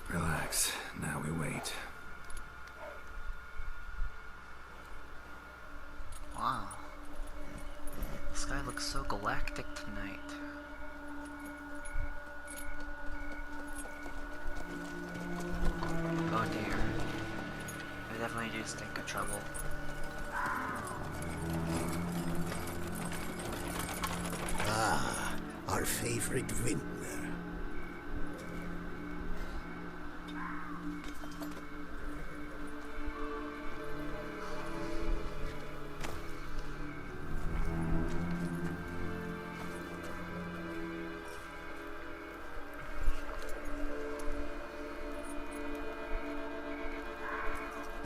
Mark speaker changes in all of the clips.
Speaker 1: Relax. Now we wait.
Speaker 2: Wow. The sky looks so galactic tonight. Oh dear. I definitely do stink of trouble.
Speaker 3: Ah, our favorite vintner.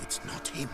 Speaker 3: It's not him.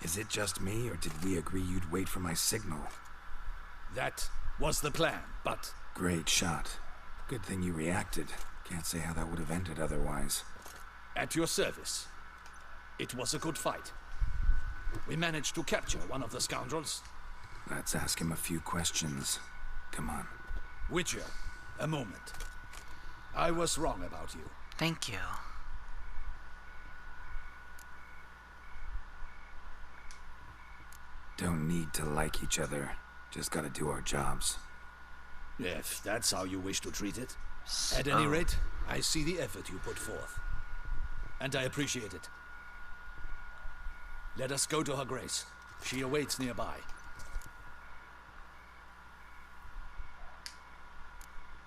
Speaker 1: Is it just me, or did we agree you'd wait for my signal?
Speaker 4: That was the plan, but...
Speaker 1: Great shot. Good thing you reacted. Can't say how that would have ended otherwise.
Speaker 4: At your service. It was a good fight. We managed to capture one of the scoundrels.
Speaker 1: Let's ask him a few questions. Come on.
Speaker 4: Witcher, a moment. I was wrong about you.
Speaker 2: Thank you.
Speaker 1: Don't need to like each other. Just gotta do our jobs.
Speaker 4: If that's how you wish to treat it. At any rate, I see the effort you put forth. And I appreciate it. Let us go to her grace. She awaits nearby.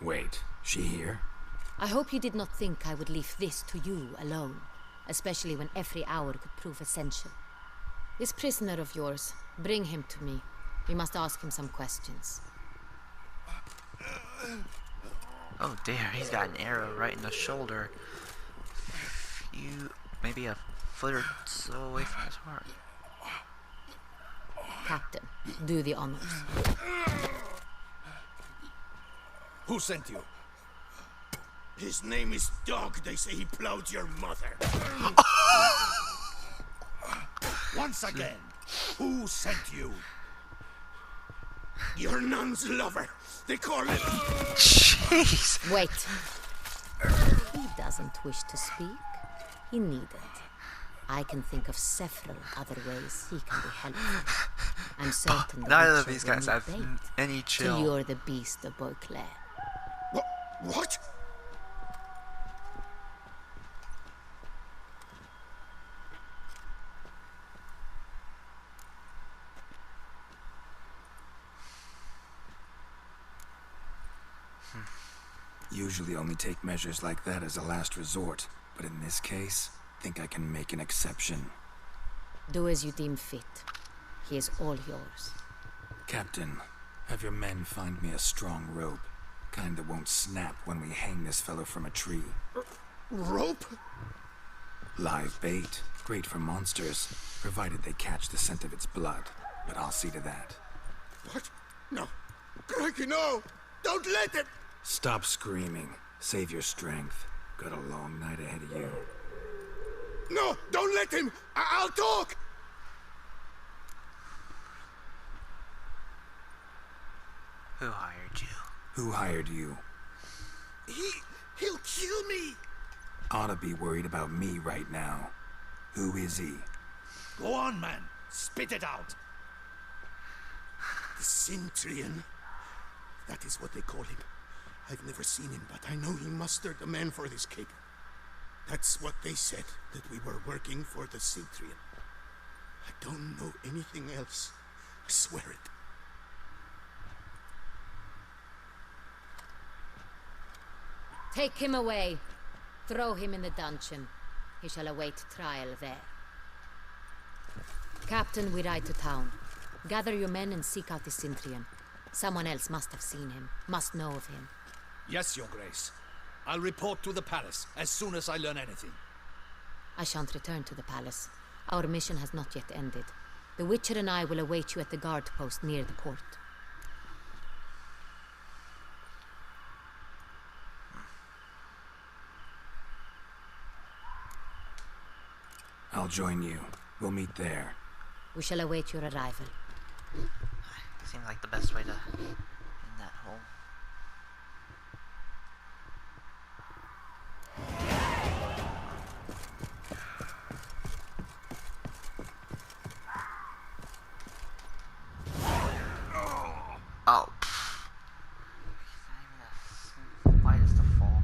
Speaker 1: Wait, she here?
Speaker 5: I hope you did not think I would leave this to you alone, especially when every hour could prove essential. This prisoner of yours, bring him to me. We must ask him some questions.
Speaker 2: Oh dear, he's got an arrow right in the shoulder. you maybe a foot or so away from his heart.
Speaker 5: Captain, do the honors.
Speaker 4: Who sent you?
Speaker 3: His name is Dog. They say he plowed your mother.
Speaker 4: Once again, who sent you?
Speaker 3: Your nun's lover. They call him.
Speaker 2: Jeez!
Speaker 5: Wait. He doesn't wish to speak. He needn't. I can think of several other ways he can be helpful. I'm certain the
Speaker 2: Neither of
Speaker 5: Witcher
Speaker 2: these
Speaker 5: will
Speaker 2: guys
Speaker 5: need
Speaker 2: have
Speaker 5: bait
Speaker 2: any
Speaker 5: till
Speaker 2: chill.
Speaker 5: you're the beast of Beauclair.
Speaker 3: What?
Speaker 1: Usually only take measures like that as a last resort, but in this case, think I can make an exception.
Speaker 5: Do as you deem fit. He is all yours.
Speaker 1: Captain, have your men find me a strong rope. Kind that won't snap when we hang this fellow from a tree.
Speaker 3: Rope?
Speaker 1: Live bait. Great for monsters, provided they catch the scent of its blood. But I'll see to that.
Speaker 3: What? No. Crikey, no! Don't let him!
Speaker 1: Stop screaming. Save your strength. Got a long night ahead of you.
Speaker 3: No! Don't let him! I'll talk!
Speaker 2: Who hired you?
Speaker 1: Who hired you?
Speaker 3: He'll kill me!
Speaker 1: Ought to be worried about me right now. Who is he?
Speaker 4: Go on, man. Spit it out.
Speaker 3: The Cintrian. That is what they call him. I've never seen him, but I know he mustered a man for this caper. That's what they said, that we were working for the Cintrian. I don't know anything else. I swear it.
Speaker 5: Take him away. Throw him in the dungeon. He shall await trial there. Captain, we ride to town. Gather your men and seek out the Cintrian. Someone else must have seen him, must know of him.
Speaker 4: Yes, Your Grace. I'll report to the palace as soon as I learn anything.
Speaker 5: I shan't return to the palace. Our mission has not yet ended. The Witcher and I will await you at the guard post near the port.
Speaker 1: I'll join you. We'll meet there.
Speaker 5: We shall await your arrival.
Speaker 2: Seems like the best way to end that hole. Oh. Not even as wide as the fall.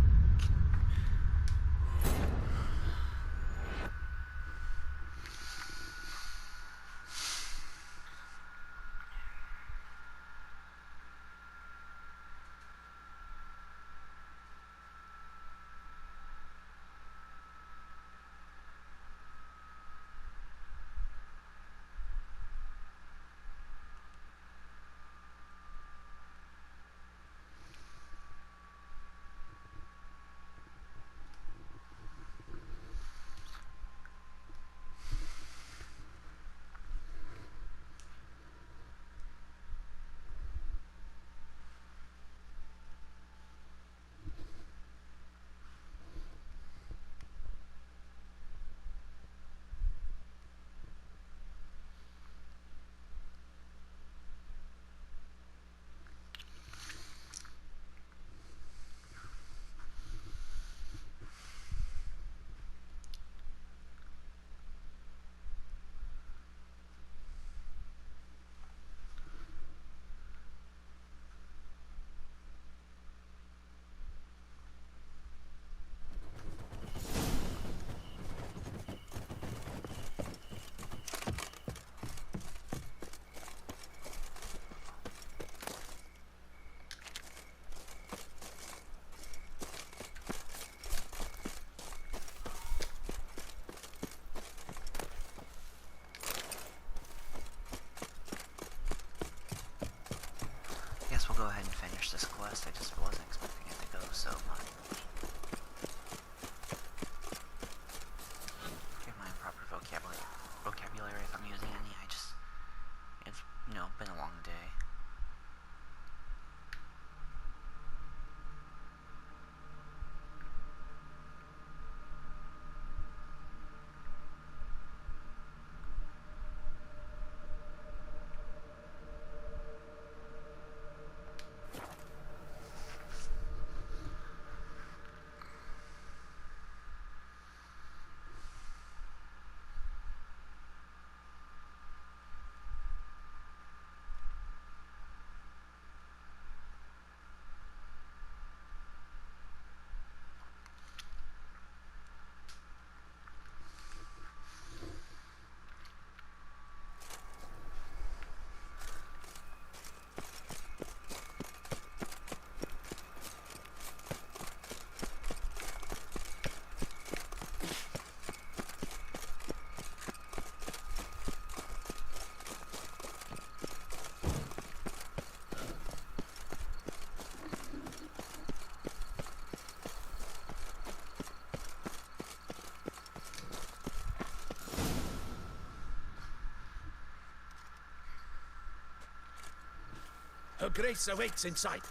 Speaker 4: grace awaits inside.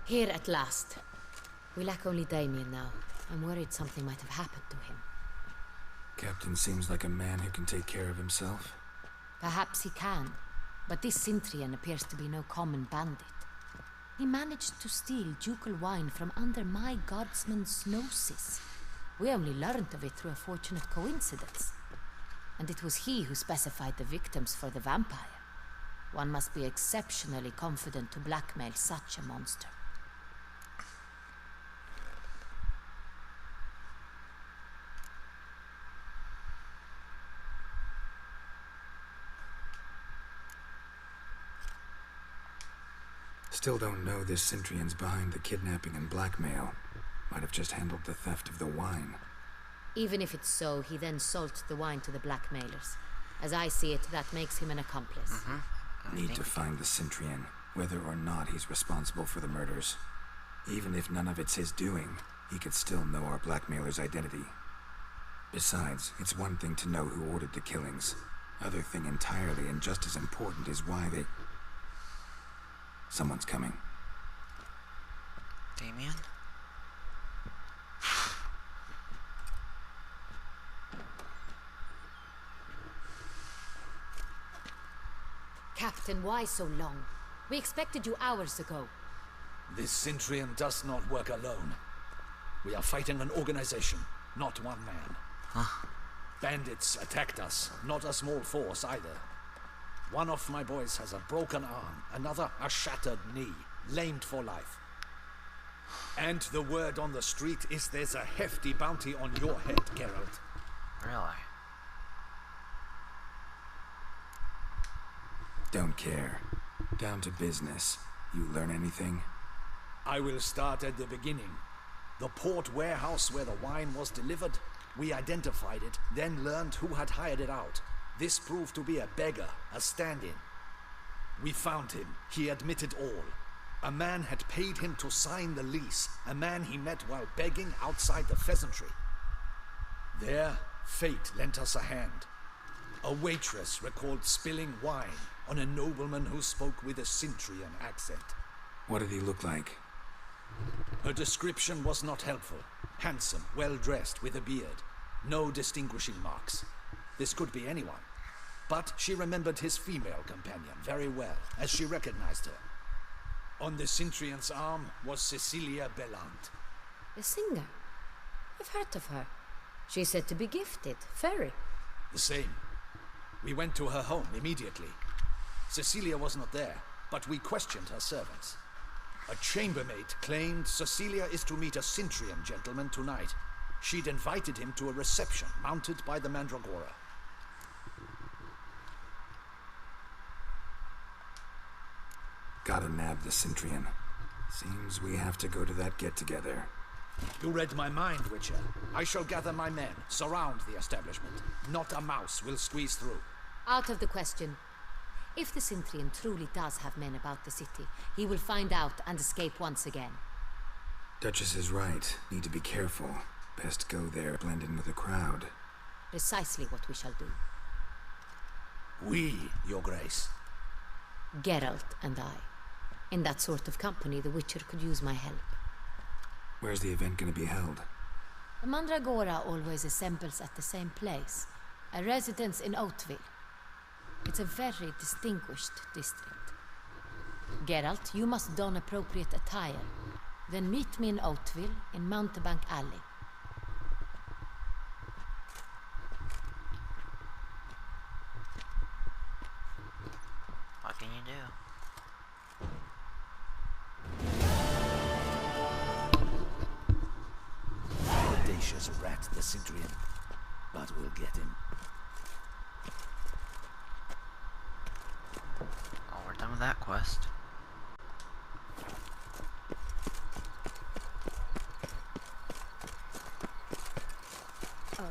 Speaker 5: Here at last. We lack only Damien now. I'm worried something might have happened to him.
Speaker 1: Captain seems like a man who can take care of himself.
Speaker 5: Perhaps he can, but this Sintrian appears to be no common bandit. He managed to steal ducal wine from under my guardsman's noses. We only learned of it through a fortunate coincidence. And it was he who specified the victims for the vampire. One must be exceptionally confident to blackmail such a monster.
Speaker 1: Still don't know this Sintrian's behind the kidnapping and blackmail. Might have just handled the theft of the wine.
Speaker 5: Even if it's so, he then sold the wine to the blackmailers. As I see it, that makes him an accomplice.
Speaker 1: Need to find the Sintrian, whether or not he's responsible for the murders. Even if none of it's his doing, he could still know our blackmailer's identity. Besides, it's one thing to know who ordered the killings. Other thing entirely, and just as important, is why they... Someone's coming.
Speaker 2: Damien?
Speaker 5: Captain, why so long? We expected you hours ago.
Speaker 4: This Sintrian does not work alone. We are fighting an organization, not one man.
Speaker 2: Huh?
Speaker 4: Bandits attacked us, not a small force either. One of my boys has a broken arm, another a shattered knee, lamed for life. And the word on the street is there's a hefty bounty on your head, Geralt.
Speaker 2: Really?
Speaker 1: Don't care. Down to business. You learn anything?
Speaker 4: I will start at the beginning. The port warehouse where the wine was delivered, we identified it, then learned who had hired it out. This proved to be a beggar, a stand-in. We found him. He admitted all. A man had paid him to sign the lease, a man he met while begging outside the pheasantry. There, fate lent us a hand. A waitress recalled spilling wine on a nobleman who spoke with a Sintrian accent.
Speaker 1: What did he look like?
Speaker 4: Her description was not helpful. Handsome, well-dressed, with a beard. No distinguishing marks. This could be anyone. But she remembered his female companion very well, as she recognized her. On the Sintrian's arm was Cecilia Bellant.
Speaker 5: A singer? I've heard of her. She's said to be gifted. Fairy.
Speaker 4: The same. We went to her home immediately. Cecilia was not there, but we questioned her servants. A chambermaid claimed Cecilia is to meet a Sintrian gentleman tonight. She'd invited him to a reception mounted by the Mandragora.
Speaker 1: Gotta nab the Sintrian. Seems we have to go to that get-together.
Speaker 4: You read my mind, Witcher. I shall gather my men, surround the establishment. Not a mouse will squeeze through.
Speaker 5: Out of the question. If the Sintrian truly does have men about the city, he will find out and escape once again.
Speaker 1: Duchess is right. Need to be careful. Best go there, blend in with the crowd.
Speaker 5: Precisely what we shall do.
Speaker 4: We, Your Grace.
Speaker 5: Geralt and I. In that sort of company, the Witcher could use my help.
Speaker 1: Where's the event gonna be held?
Speaker 5: The Mandragora always assembles at the same place, a residence in Oatville. It's a very distinguished district. Geralt, you must don appropriate attire. Then meet me in Oatville, in Mountebank Alley.
Speaker 2: What can you do?
Speaker 4: Audacious rat, the Sintrian. But we'll get him.
Speaker 2: Oh, we're done with that quest.
Speaker 5: Oh?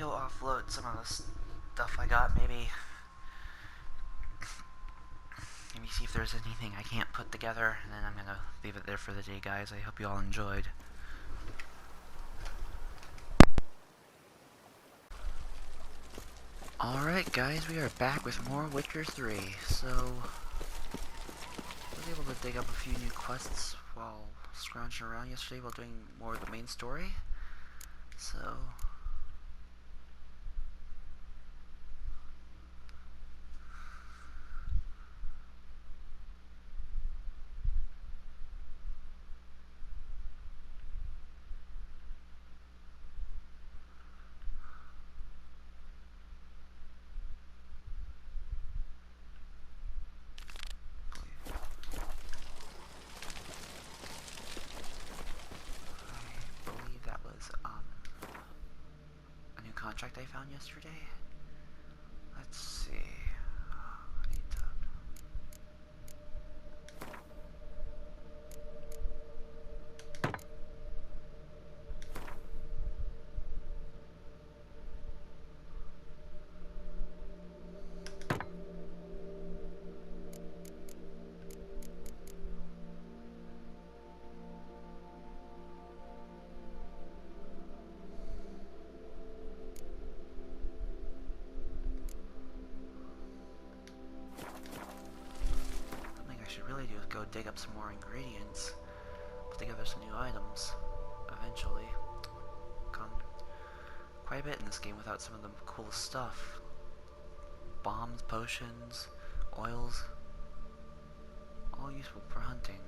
Speaker 2: he'll offload some of the stuff I got. Maybe see if there's anything I can't put together, and then I'm gonna leave it there for the day, guys. I hope you all enjoyed. Alright guys, we are back with more Witcher 3. So, I was able to dig up a few new quests while scrounging around yesterday while doing more of the main story. So, I believe that was a new contract I found yesterday. Let's see. I need to... Something I should really do is go dig up some more ingredients, put together some new items, eventually. Gone quite a bit in this game without some of the coolest stuff. Bombs, potions, oils, all useful for hunting.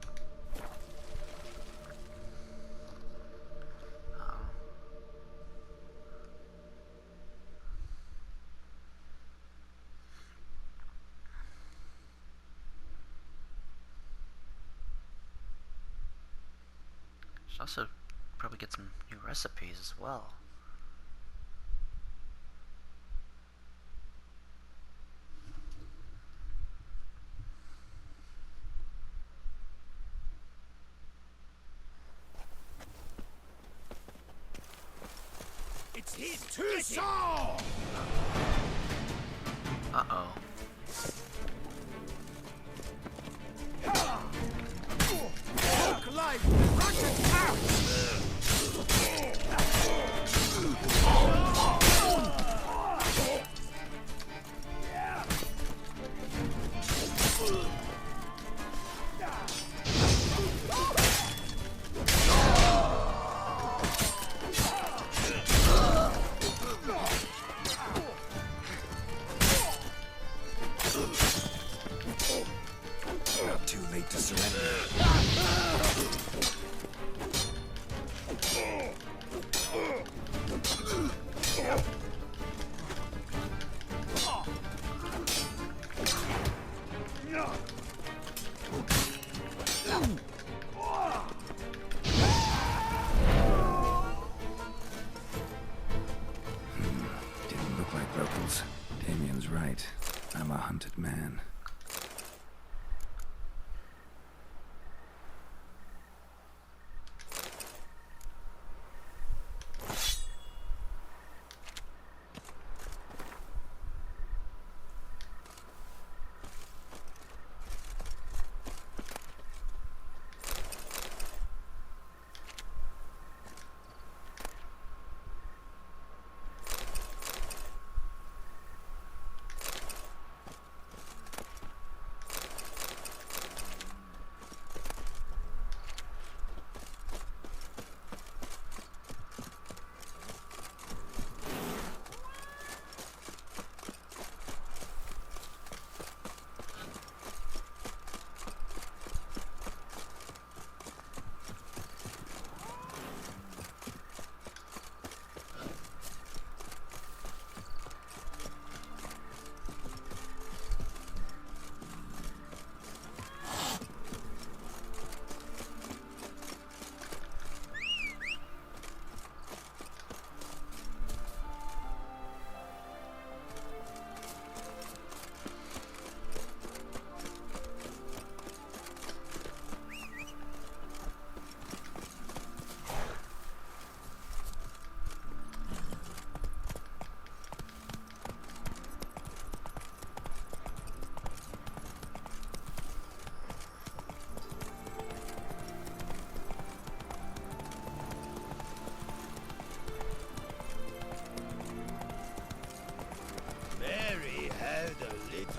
Speaker 2: Should also probably get some new recipes as well.
Speaker 3: It's his to saw!
Speaker 2: Uh-oh.
Speaker 3: Look like rocket out!
Speaker 1: Not too late to surrender. Didn't look like locals. Damien's right. I'm a hunted man.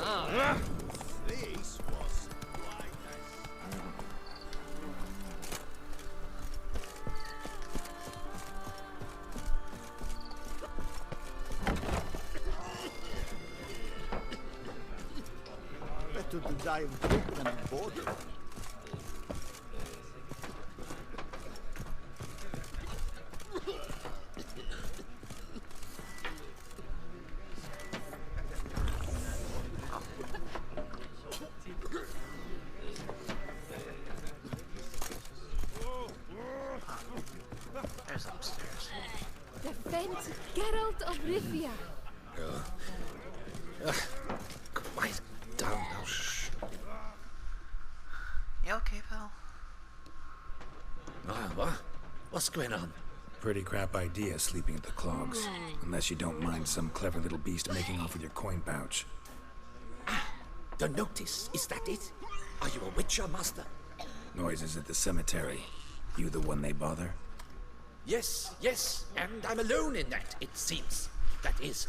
Speaker 3: This was quite
Speaker 6: Better to die of drink than of boredom.
Speaker 2: There's upstairs.
Speaker 7: Defend Geralt of Rivia.
Speaker 8: Quiet down now. Shh.
Speaker 2: You okay, pal?
Speaker 8: What? What's going on?
Speaker 1: Pretty crap idea sleeping at the clogs. Unless you don't mind some clever little beast making off with your coin pouch.
Speaker 8: The notice, is that it? Are you a witcher, master?
Speaker 1: Noises at the cemetery. You the one they bother?
Speaker 8: Yes, and I'm alone in that, it seems. That is,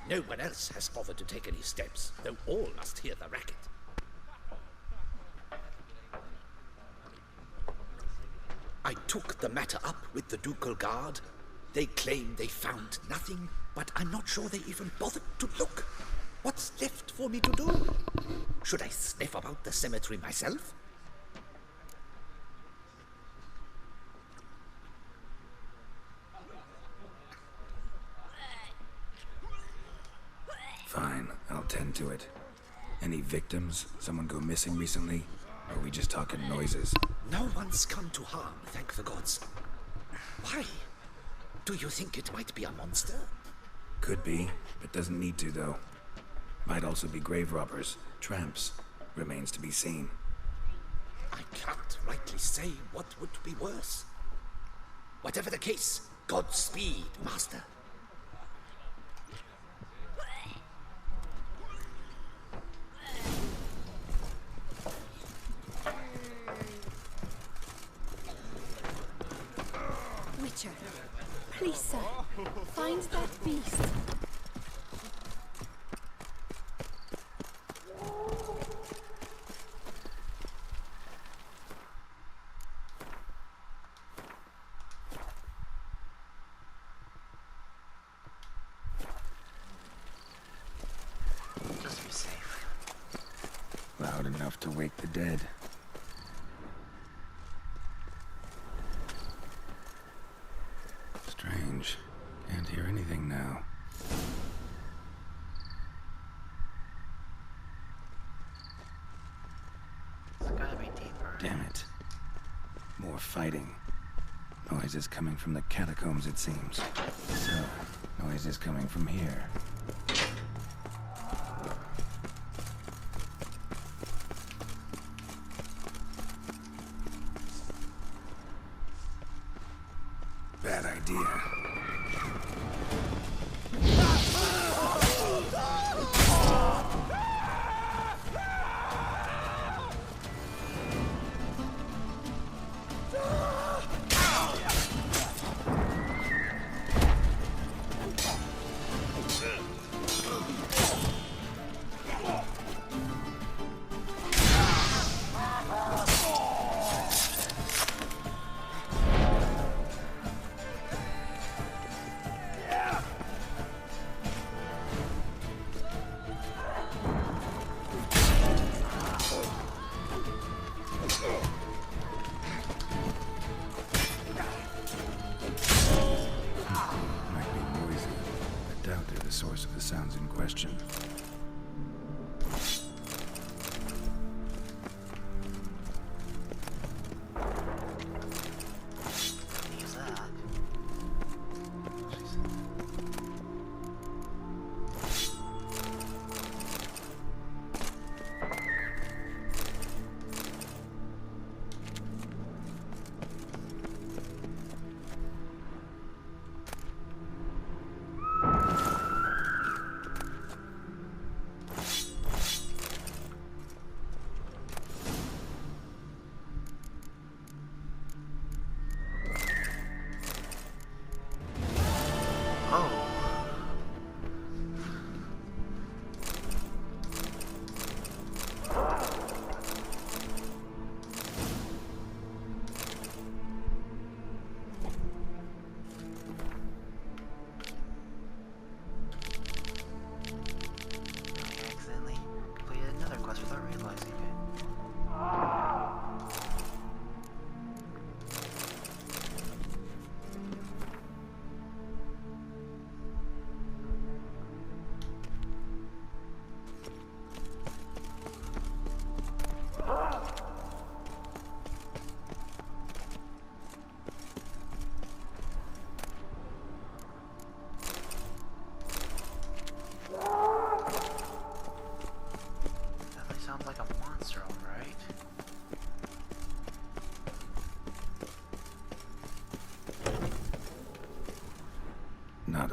Speaker 8: no one else has bothered to take any steps, though all must hear the racket. I took the matter up with the ducal guard. They claim they found nothing, but I'm not sure they even bothered to look. What's left for me to do? Should I sniff about the cemetery myself?
Speaker 1: Fine, I'll tend to it. Any victims? Someone go missing recently? Or are we just talking noises?
Speaker 8: No one's come to harm, thank the gods. Why? Do you think it might be a monster?
Speaker 1: Could be, but doesn't need to, though. Might also be grave robbers, tramps. Remains to be seen.
Speaker 8: I can't rightly say what would be worse. Whatever the case, Godspeed, master.
Speaker 7: Witcher, please, sir, find that beast.
Speaker 2: Just be safe.
Speaker 1: Loud enough to wake the dead. Strange. Can't hear anything now.
Speaker 2: It's gotta be deeper.
Speaker 1: Damn it. More fighting. Noises coming from the catacombs, it seems. So, noises coming from here. Bad idea.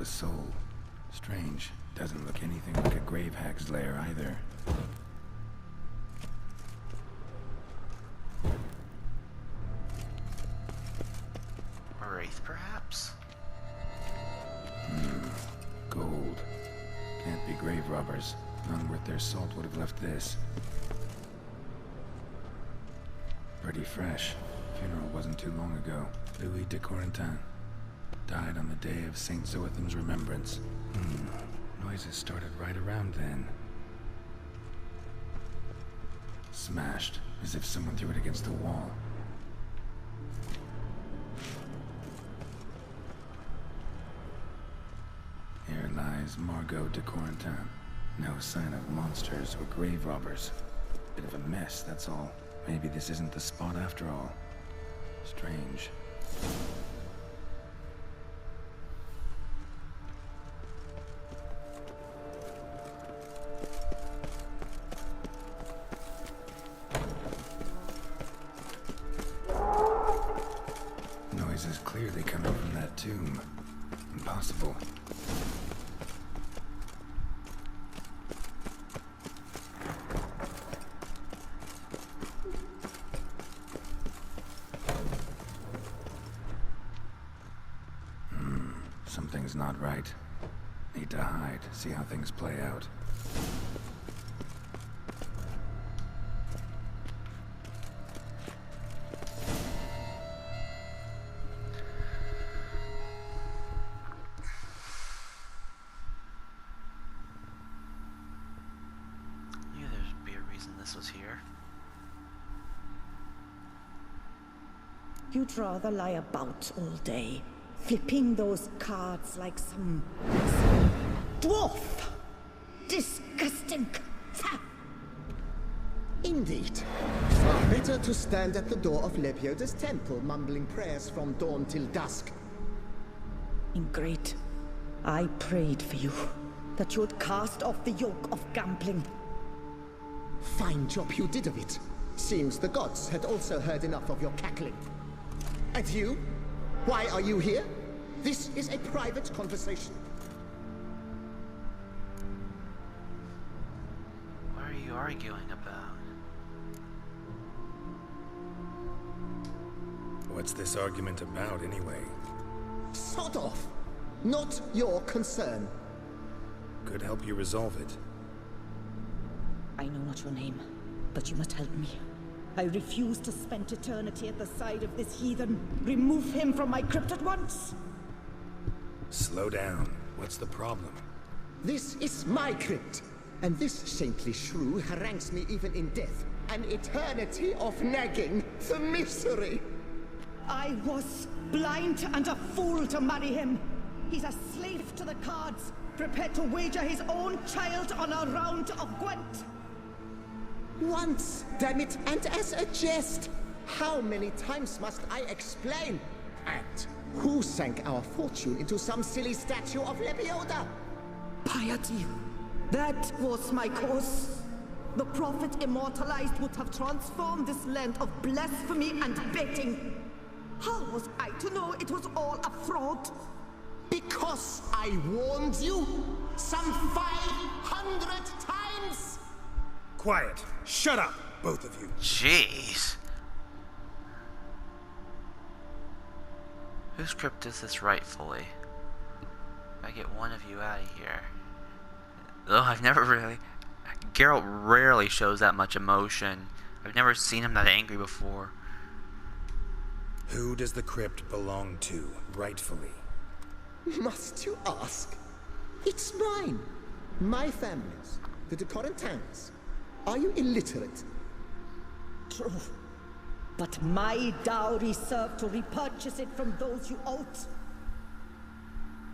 Speaker 1: soul. Strange. Doesn't look anything like a grave hag's lair either.
Speaker 2: A wraith, perhaps?
Speaker 1: Gold. Can't be grave robbers. None worth their salt would have left this. Pretty fresh. Funeral wasn't too long ago. Louis de Corentin. Died on the day of Saint Zoetham's remembrance. Noises started right around then. Smashed, as if someone threw it against the wall. Here lies Margot de Corentin. No sign of monsters or grave robbers. Bit of a mess, that's all. Maybe this isn't the spot after all. Strange. Noise is clearly coming from that tomb. Impossible. Something's not right. Need to hide, see how things play out.
Speaker 2: Knew there'd be a reason this was here.
Speaker 9: You'd rather lie about all day, flipping those cards like some dwarf. Disgusting.
Speaker 10: Indeed. Far better to stand at the door of Lepioda's temple, mumbling prayers from dawn till dusk.
Speaker 9: Ingrate, I prayed for you, that you would cast off the yoke of gambling.
Speaker 10: Fine job you did of it. Seems the gods had also heard enough of your cackling. And you? Why are you here? This is a private conversation.
Speaker 2: What are you arguing about?
Speaker 1: What's this argument about, anyway?
Speaker 10: Sod off! Not your concern.
Speaker 1: Could help you resolve it.
Speaker 9: I know not your name, but you must help me. I refuse to spend eternity at the side of this heathen. Remove him from my crypt at once!
Speaker 1: Slow down. What's the problem?
Speaker 10: This is my crypt, and this saintly shrew harangues me even in death. An eternity of nagging, the misery!
Speaker 9: I was blind and a fool to marry him. He's a slave to the cards, prepared to wager his own child on a round of Gwent.
Speaker 10: Once, damn it, and as a jest. How many times must I explain? And who sank our fortune into some silly statue of Lepioda?
Speaker 9: Piety. That was my cause. The prophet immortalized would have transformed this land of blasphemy and betting. How was I to know it was all a fraud?
Speaker 10: Because I warned you some 500 times!
Speaker 1: Quiet. Shut up, both of you.
Speaker 2: Jeez. Whose crypt is this rightfully? I get one of you out of here. Though I've never really... Geralt rarely shows that much emotion. I've never seen him that angry before.
Speaker 1: Who does the crypt belong to, rightfully?
Speaker 10: Must you ask? It's mine. My family's. The de Corentins. Are you illiterate?
Speaker 9: True. But my dowry served to repurchase it from those you owed.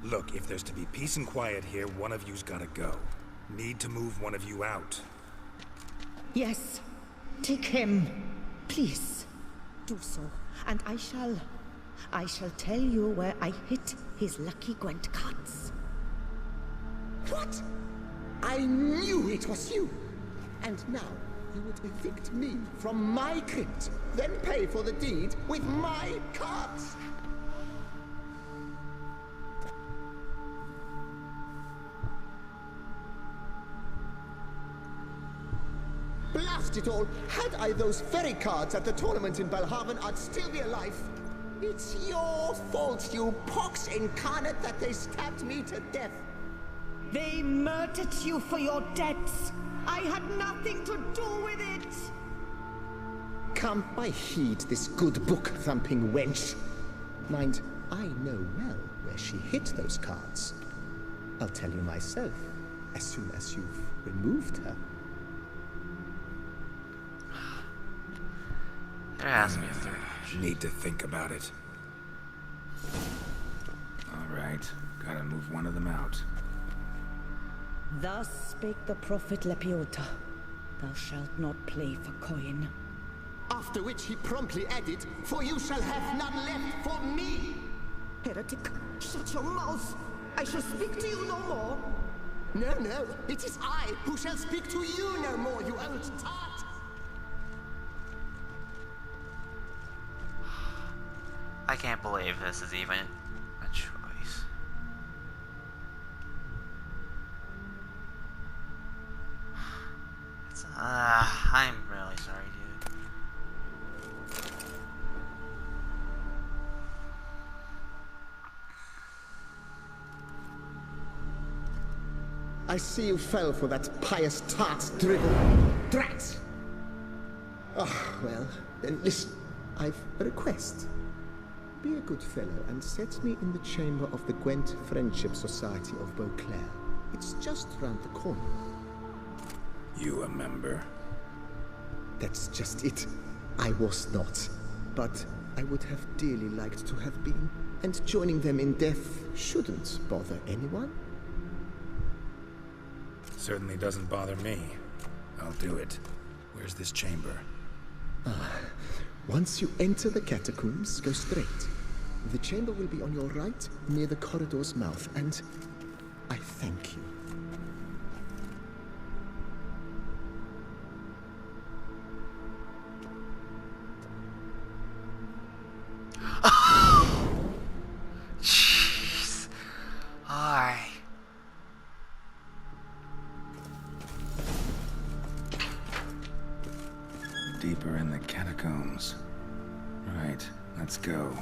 Speaker 1: Look, if there's to be peace and quiet here, one of you's gotta go. Need to move one of you out.
Speaker 9: Yes. Take him. Please. Do so. And I shall tell you where I hit his lucky Gwent cards.
Speaker 10: What? I knew it was you. And now you would evict me from my crypt, then pay for the deed with my cards. Blast it all! Had I those fairy cards at the tournament in Belhaven, I'd still be alive. It's your fault, you pox incarnate, that they stabbed me to death.
Speaker 9: They murdered you for your debts. I had nothing to do with it.
Speaker 10: Come, I heed this good book-thumping wench. Mind, I know well where she hid those cards. I'll tell you myself, as soon as you've removed her.
Speaker 2: There has to be a third.
Speaker 1: Need to think about it. Alright, gotta move one of them out.
Speaker 9: Thus spake the prophet Lepiota. Thou shalt not play for coin.
Speaker 10: After which he promptly added, "For you shall have none left for me!"
Speaker 9: Heretic, shut your mouth. I shall speak to you no more.
Speaker 10: No, no, it is I who shall speak to you no more, you old tart!
Speaker 2: I can't believe this is even a choice. It's, I'm really sorry, dude.
Speaker 10: I see you fell for that pious tart's drivel. Drat! Oh, well, then listen. I've a request. Be a good fellow and set me in the chamber of the Gwent Friendship Society of Beauclair. It's just round the corner.
Speaker 1: You a member?
Speaker 10: That's just it. I was not. But I would have dearly liked to have been. And joining them in death shouldn't bother anyone.
Speaker 1: Certainly doesn't bother me. I'll do it. Where's this chamber?
Speaker 10: Once you enter the catacombs, go straight. The chamber will be on your right, near the corridor's mouth, and I thank you.
Speaker 2: Jeez. Alright.
Speaker 1: Deeper in the catacombs. Right, let's go.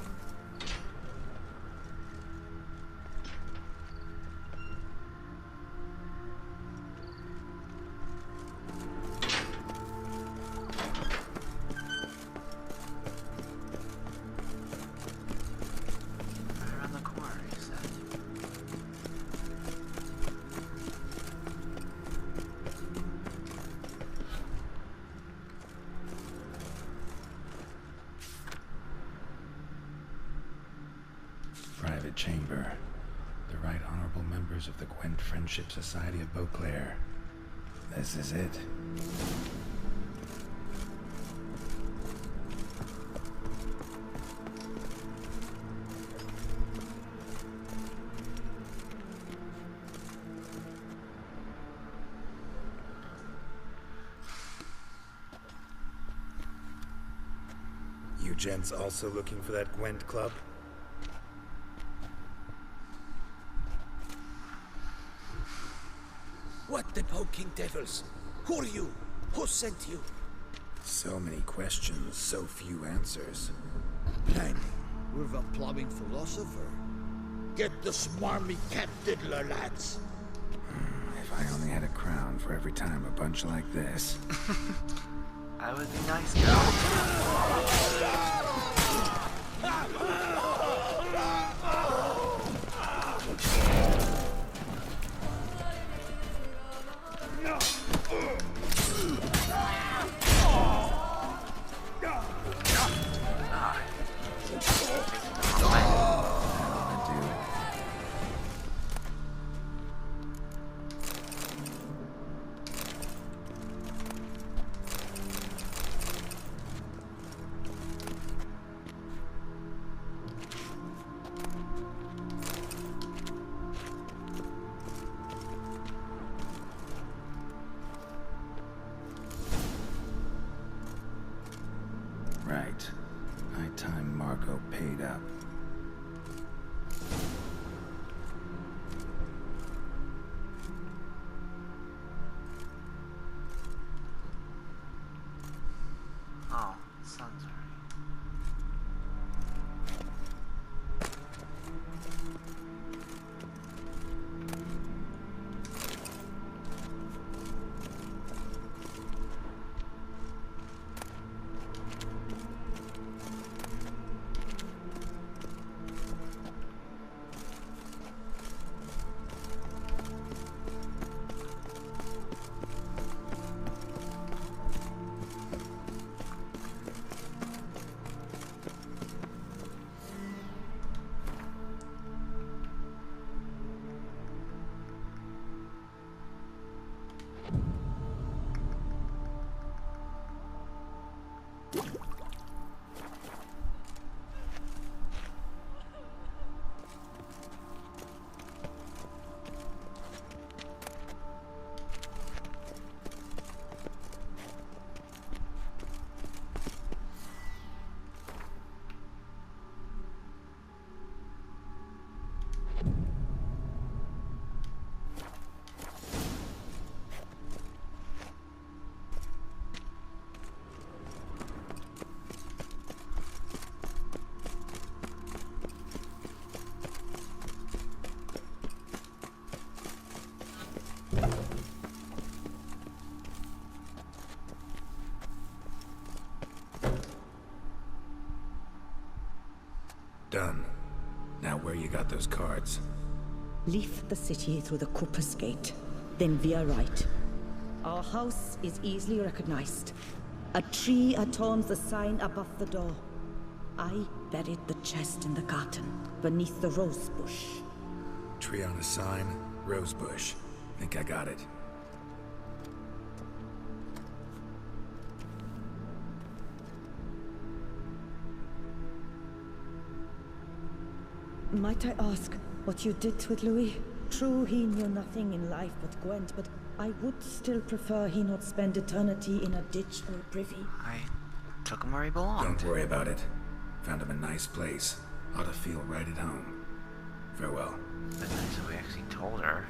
Speaker 2: Right around the corner, he said.
Speaker 1: Private chamber. The Right Honorable members of the Gwent Friendship Society of Beauclair. This is it. You gents also looking for that Gwent club?
Speaker 8: What the poking devils? Who are you? Who sent you?
Speaker 1: So many questions, so few answers.
Speaker 6: Planning with a plumbing philosopher. Get the smarmy cat diddler, lads.
Speaker 1: If I only had a crown for every time a bunch like this.
Speaker 2: I would be nice now.
Speaker 1: Right. High time Margot paid up.
Speaker 2: sun's already.
Speaker 1: Done. Now where you got those cards?
Speaker 9: Leave the city through the Cooper's Gate, then veer right. Our house is easily recognized. A tree adorns the sign above the door. I buried the chest in the garden, beneath the rose bush.
Speaker 1: Tree on a sign, rose bush. Think I got it.
Speaker 9: Might I ask what you did with Louis? True, he knew nothing in life but Gwent, but I would still prefer he not spend eternity in a ditch or a privy.
Speaker 2: I took him where he belonged.
Speaker 1: Don't worry about it. Found him a nice place. Ought to feel right at home. Farewell.
Speaker 2: But nice if we actually told her.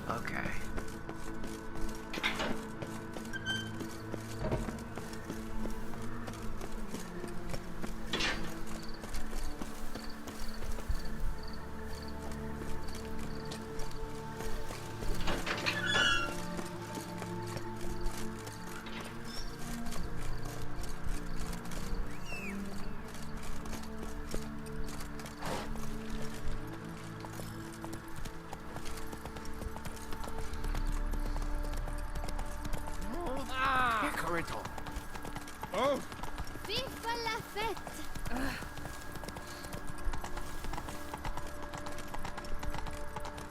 Speaker 2: Okay.
Speaker 3: Oh!
Speaker 7: Viva la fête!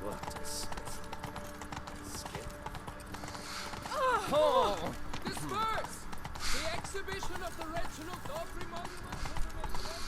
Speaker 4: What a scary.
Speaker 11: Oh! Disperse! The exhibition of the Reginald Aubrey Monument will remain.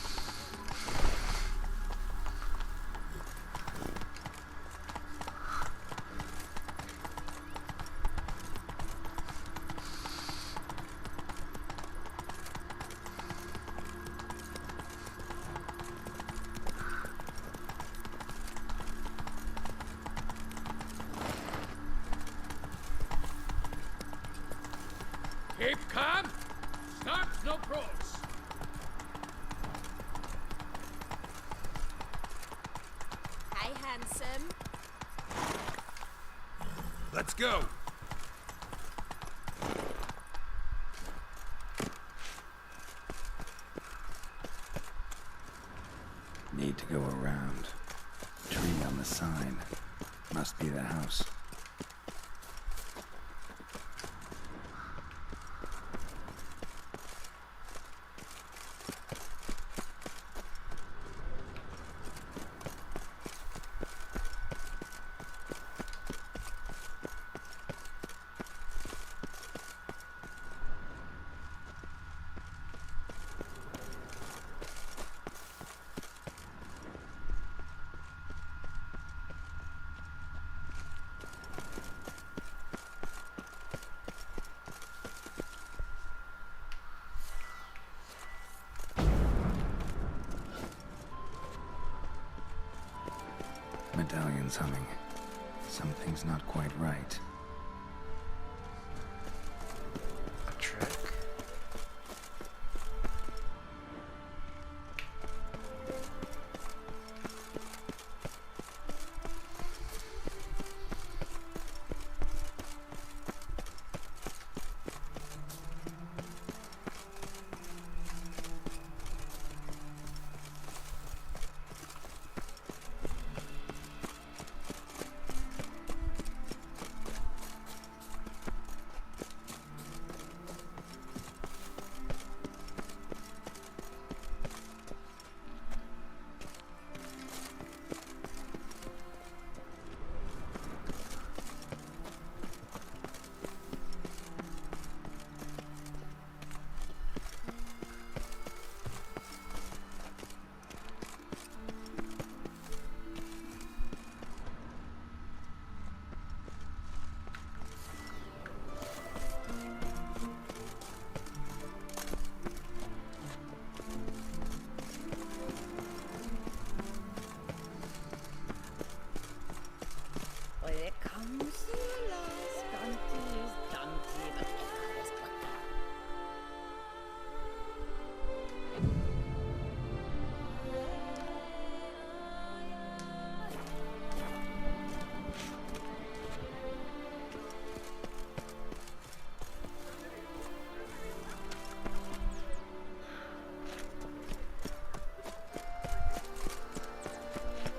Speaker 11: Keep calm! Start no pros!
Speaker 7: Hi, handsome.
Speaker 3: Let's go!
Speaker 1: Need to go around. Tree on the sign. Must be the house. Medallion's humming. Something's not quite right.
Speaker 2: A trick?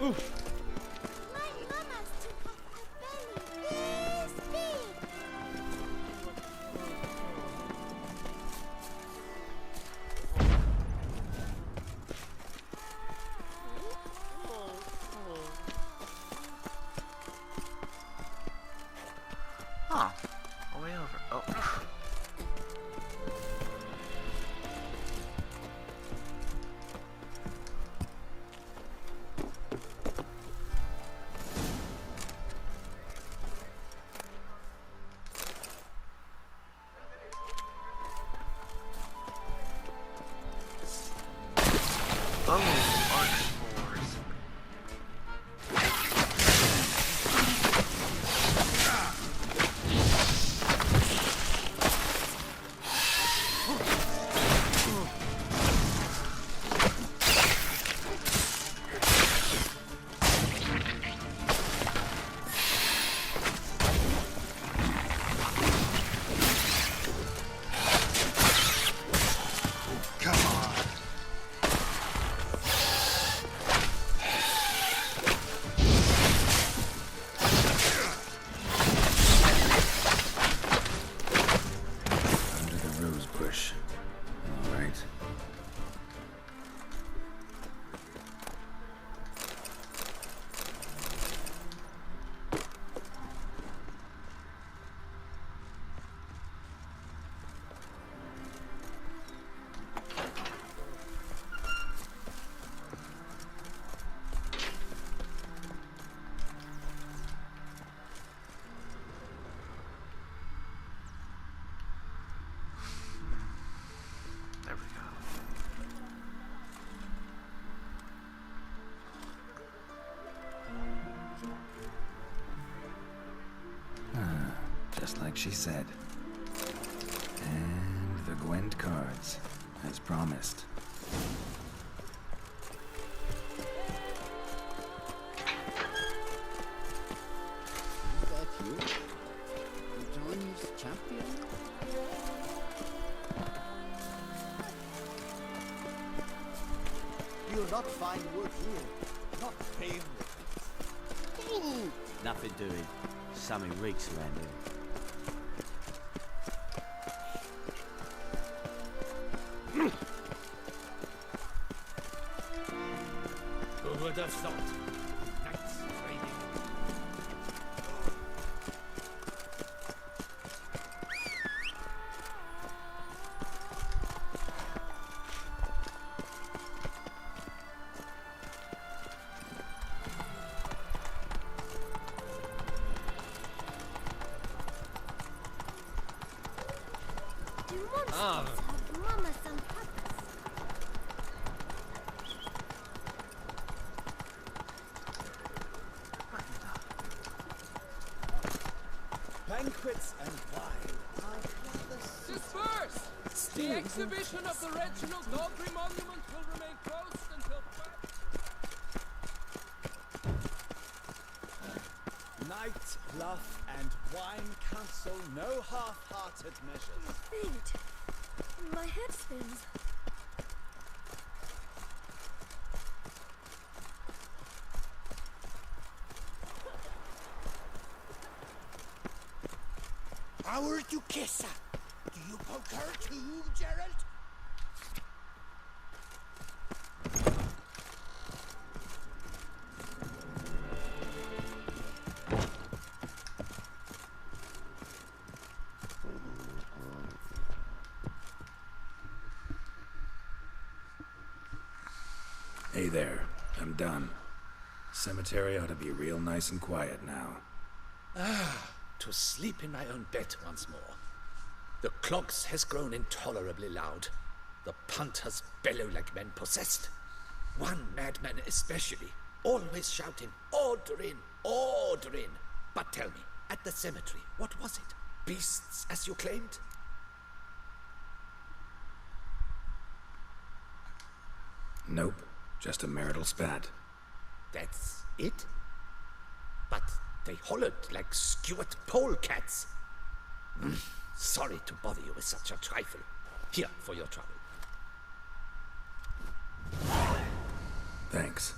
Speaker 7: My mama's took off a belly this big.
Speaker 2: Huh. A way over. Oh. Oh, arc spores.
Speaker 1: Under the rose bush. All right.
Speaker 2: There we go.
Speaker 1: Just like she said. And the Gwent cards, as promised.
Speaker 6: Is that you? Johnny's champion?
Speaker 4: You'll not find wood here. Not paying the
Speaker 12: Nothing doing. Something reeks around here.
Speaker 4: Who would have thought? Knights trading.
Speaker 7: Do monsters have mamas and papas?
Speaker 4: Banquets and wine.
Speaker 11: Disperse! The exhibition of the Reginald Audrey Monument will remain closed until 5.
Speaker 4: Night, bluff, and wine counsel no half-hearted measures.
Speaker 7: Faint. My head spins.
Speaker 3: Our Duchessa! Do you poke her too, Gerald?
Speaker 1: Hey there, I'm done. Cemetery ought to be real nice and quiet now.
Speaker 8: To sleep in my own bed once more. The clogs has grown intolerably loud. The punters bellow like men possessed. One madman especially, always shouting, "Order in! Order in!" But tell me, at the cemetery, what was it? Beasts, as you claimed?
Speaker 1: Nope, just a marital spat.
Speaker 8: That's it? But they hollered like Stuart polecats. Sorry to bother you with such a trifle. Here for your trouble.
Speaker 1: Thanks.